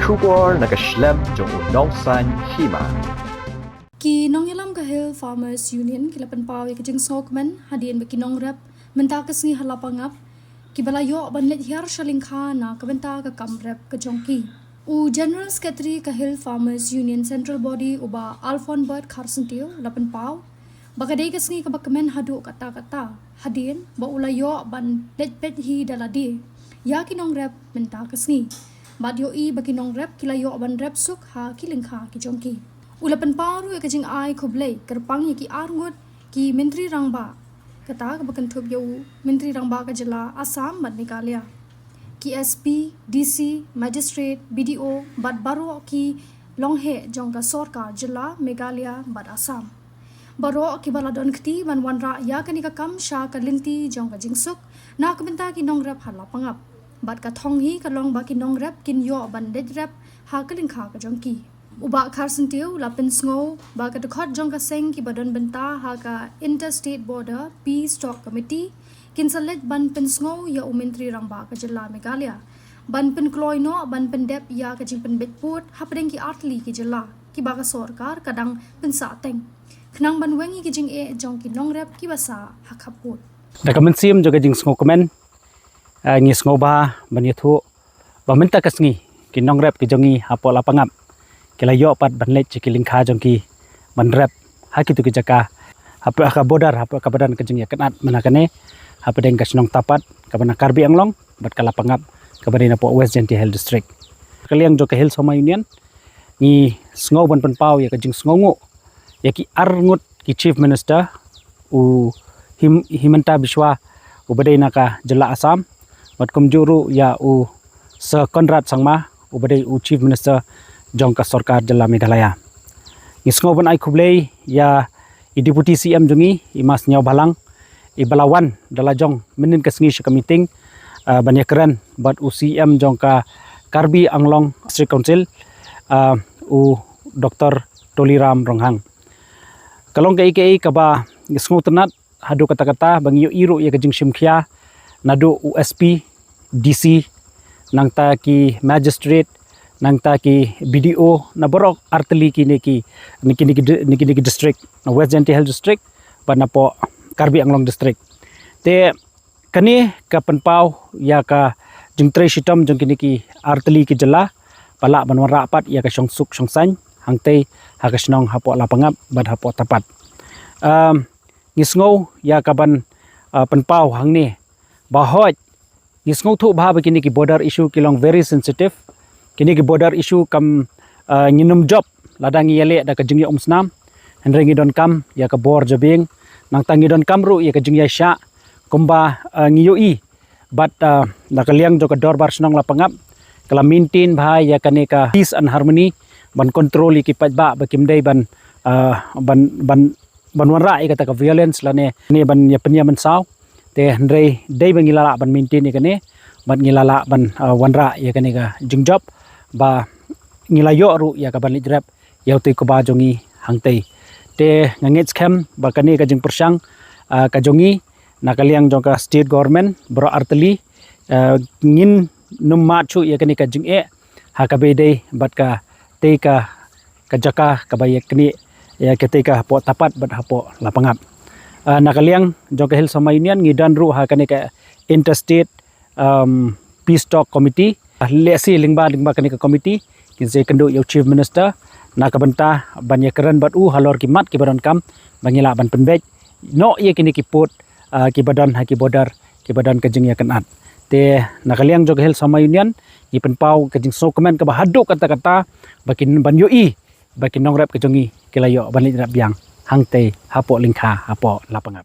Shubor nakaslem jong unong san hima. Ki nong yalam kahil Farmers Union kilapan pawi kajing sokmen hadian baki nong rep mentakas ni halapangap ki balayo banlet hiar shalingkha na kabenta ka kam rep ka jongki. U General Secretary kahil Farmers Union Central Body uba Alphon Bert Carsentiu lapan paw bakadai kasngi ka bakamen hadu kata-kata hadian ba ulayo ban let hi daladi ya ki nong rep mentakas ni badyo I baki nong rep kilayo ban rep suk ha kilingkha ki jongki. Ulapan paru ya kajing ai kublai kerpang ya ki arngut ki Menteri Rangba kata kebakan tup yau Menteri Rangba ka jela Assam bad Meghalaya ki SP DC Magistrate BDO bad baro ki longhe jongka sorkar jela Meghalaya bad Assam baro ki baladon kti ban wanra ya kanika kam sha ka linti jongka jingsuk na kabenta ki nong rep hala pangap bad ka thonghi ka long ba ki nong rep kin yo ban ded rep ha kalingkha ka jongki. Uba Carsentiu lapin sngo ba ka dekhot jong ka seng ki badon benta ha ka Interstate Border Peace Talk Committee kin salet ban pen sngo ya Menteri Rangba ka jela Meghalaya ban pen kloino ban pen dep ya ka jing pen betput ha pedeng ki artli ki jela ki ba ka sorkar kadang pen sa teng khnang ban wengi ki jing e jong ki nong rep ki basa ha khaput Dakamen sim joga jing sngo komen ngi sngo ba ban yathu ba menta kasngi ki nong rep ki jongi hapo lapangap kelayo pat banlet cikiling kha jongki banrep haki tu kijaka apa ka bodar apa ka badan kejeng ya kenat manakane apa deng kasnong tapat ka bana Karbi Anglong bat kala pangap ka badina po West Jenty Hill District kaliang joka Hill Soma Union ni sngo ban penpau ya kejeng sngongu ya ki arngut ki Chief Minister u Himanta Biswa u badina ka jela Assam bat kumjuru ya u Sir Conrad Sangma u badai u Chief Minister jongka sorkar jela Meghalaya. Ngisngoban ai kublei ya I deputy CM jongi I mas nyau balang I balawan dala jong menin kasngi shika meeting banyak keren bat u CM jongka Karbi Anglong District Council u Dr. Toliram Ronghang. Kalong ka IKI kaba ngisngo tenat hadu kata-kata bang yu iru ya kajing simkhia nadu USP DC nang ta ki magistrate nang ta ki BDO na borok arteli ki niki district na West Jenty Hill District pa na po Karbi Anglong District te kani ka penpau ya ka jingtre sitam jong ki arteli ki jela pala banwan rapat ya ka songsuk songsang hangte ha ka snong hapo lapangap bad hapo tapat ngisngo ya ka ban penpau hangni bahot ngisngo thu ba begini ki border issue kilong very sensitive kini ki border issue kam nginum job ladang yele da ka jingya umsnam henrengi don kam ya ka bor jabing nang tangi don kam ru ya ka jingya sha kumba ngiyoi but da ka liang jo ka dor bar snong lapangap kala maintain bhai ya kane ka peace and harmony ban control ki pajba bakim dei ban wanra ka ta ka violence lane ne ban ya penya man saw te henrei dei bangilala ban maintain ni kane ban ngilala ban wanra ya kane ka jingjob ba ngilayo ru ya ka banlit rep yaw te ko ba jongi hangtei te ngangets kem ba kani ka jing persang ka jongi nakaliang jong ka state government bro arteli ngin numma chu ya kani ka jing e ha ka bedei bat ka te ka jaka ka bayak kani ya ke te ka po tapat bat hapo lapangap nakaliang jong ka Hill Soma Union ngidan ru ha kani ka interstate peace talk committee lesi lingba kani ka committee kinse kendu yo Chief Minister na kabenta banyak keren bat halor kimat ki badan kam bangila ban penbej no ye kini ki put ki badan ha ki border ki badan kajing ya kenat te nakaliang jog Hill Soma Union i penpau kajing so komen ka bahadu kata-kata bakin ban yoi bakin nong rep kajongi kilayo banlit rap yang hangte hapo lingkha hapo lapangap